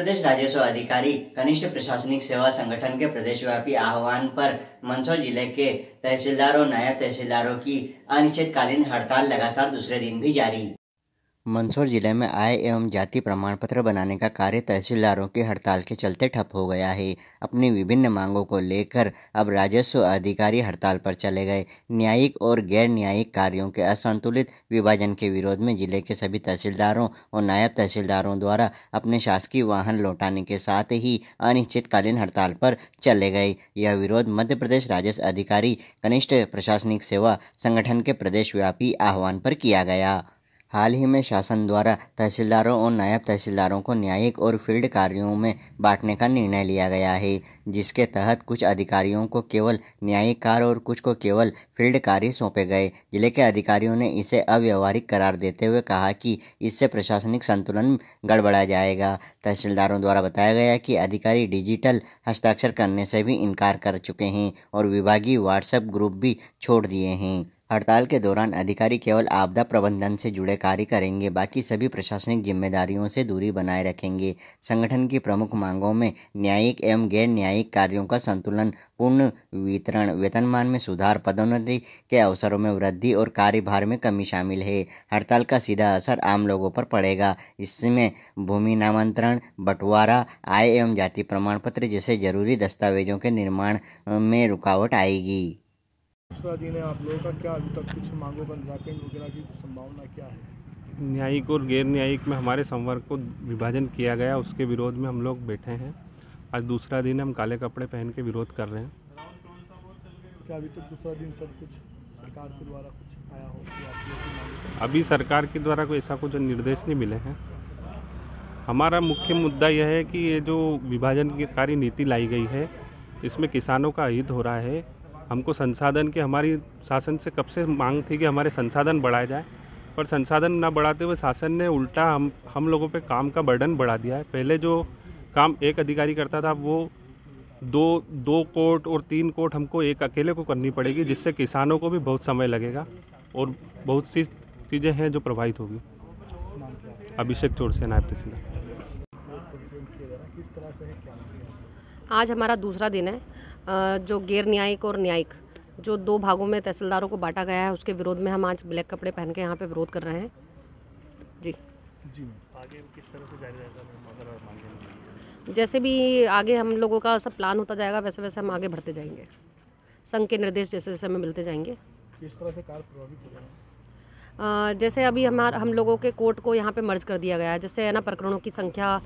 प्रदेश राजस्व अधिकारी कनिष्ठ प्रशासनिक सेवा संगठन के प्रदेशव्यापी आह्वान पर मंदसौर जिले के तहसीलदार और नायब तहसीलदारों की अनिश्चितकालीन हड़ताल लगातार दूसरे दिन भी जारी। मंदसौर जिले में आय एवं जाति प्रमाण पत्र बनाने का कार्य तहसीलदारों की हड़ताल के चलते ठप हो गया है। अपनी विभिन्न मांगों को लेकर अब राजस्व अधिकारी हड़ताल पर चले गए। न्यायिक और गैर न्यायिक कार्यों के असंतुलित विभाजन के विरोध में जिले के सभी तहसीलदारों और नायब तहसीलदारों द्वारा अपने शासकीय वाहन लौटाने के साथ ही अनिश्चितकालीन हड़ताल पर चले गए। यह विरोध मध्य प्रदेश राजस्व अधिकारी कनिष्ठ प्रशासनिक सेवा संगठन के प्रदेशव्यापी आह्वान पर किया गया। हाल ही में शासन द्वारा तहसीलदारों और नायब तहसीलदारों को न्यायिक और फील्ड कार्यों में बांटने का निर्णय लिया गया है, जिसके तहत कुछ अधिकारियों को केवल न्यायिक कार्य और कुछ को केवल फील्ड कार्य सौंपे गए। जिले के अधिकारियों ने इसे अव्यवहारिक करार देते हुए कहा कि इससे प्रशासनिक संतुलन गड़बड़ा जाएगा। तहसीलदारों द्वारा बताया गया कि अधिकारी डिजिटल हस्ताक्षर करने से भी इनकार कर चुके हैं और विभागीय व्हाट्सएप ग्रुप भी छोड़ दिए हैं। हड़ताल के दौरान अधिकारी केवल आपदा प्रबंधन से जुड़े कार्य करेंगे, बाकी सभी प्रशासनिक जिम्मेदारियों से दूरी बनाए रखेंगे। संगठन की प्रमुख मांगों में न्यायिक एवं गैर न्यायिक कार्यों का संतुलन, पूर्ण वितरण, वेतनमान में सुधार, पदोन्नति के अवसरों में वृद्धि और कार्यभार में कमी शामिल है। हड़ताल का सीधा असर आम लोगों पर पड़ेगा। इसमें भूमि नामांतरण, बंटवारा, आय एवं जाति प्रमाण पत्र जैसे जरूरी दस्तावेजों के निर्माण में रुकावट आएगी। दूसरा दिन है आप लोगों का, क्या अभी तक कुछ मांगों का निराकरण वगैरह की संभावना क्या है? न्यायिक और गैर न्यायिक में हमारे संवर्ग को विभाजन किया गया, उसके विरोध में हम लोग बैठे हैं। आज दूसरा दिन हम काले कपड़े पहन के विरोध कर रहे हैं। क्या अभी तक दूसरा दिन सब कुछ सरकार के द्वारा कुछ आया हो कि आप लोगों की मांगों? अभी सरकार के द्वारा कोई ऐसा कुछ निर्देश नहीं मिले हैं। हमारा मुख्य मुद्दा यह है कि ये जो विभाजन की कार्य नीति लाई गई है, इसमें किसानों का हित हो रहा है। हमको संसाधन की हमारी शासन से कब से मांग थी कि हमारे संसाधन बढ़ाए जाए, पर संसाधन ना बढ़ाते हुए शासन ने उल्टा हम लोगों पे काम का बर्डन बढ़ा दिया है। पहले जो काम एक अधिकारी करता था वो दो कोर्ट और 3 कोर्ट हमको एक अकेले को करनी पड़ेगी, जिससे किसानों को भी बहुत समय लगेगा और बहुत सी चीज़ें हैं जो प्रभावित होगी। अभिषेक चौरसिया, नायब तहसीलदार। आज हमारा दूसरा दिन है। जो गैर न्यायिक और न्यायिक जो 2 भागों में तहसीलदारों को बांटा गया है, उसके विरोध में हम आज ब्लैक कपड़े पहन के यहाँ पे विरोध कर रहे हैं। जी आगे किस तरह से जारी रहेगा? जैसे भी आगे हम लोगों का सब प्लान होता जाएगा, वैसे वैसे हम आगे बढ़ते जाएंगे। संघ के निर्देश जैसे जैसे हमें मिलते जाएंगे। किस तरह से कार्य प्रभावित हो रहा है? जैसे अभी हम लोगों के कोर्ट को यहाँ पे मर्ज कर दिया गया है, जिससे है ना प्रकरणों की संख्या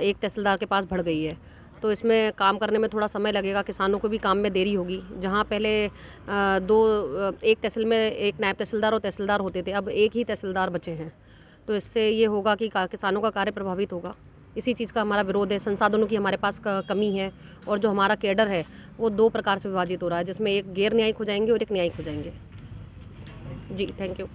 एक तहसीलदार के पास बढ़ गई है। तो इसमें काम करने में थोड़ा समय लगेगा, किसानों को भी काम में देरी होगी। जहाँ पहले एक तहसील में एक नायब तहसीलदार और तहसीलदार होते थे, अब एक ही तहसीलदार बचे हैं। तो इससे ये होगा कि किसानों का कार्य प्रभावित होगा। इसी चीज़ का हमारा विरोध है। संसाधनों की हमारे पास कमी है और जो हमारा कैडर है वो 2 प्रकार से विभाजित हो रहा है, जिसमें एक गैर न्यायिक हो जाएंगे और एक न्यायिक हो जाएंगे। जी, थैंक यू।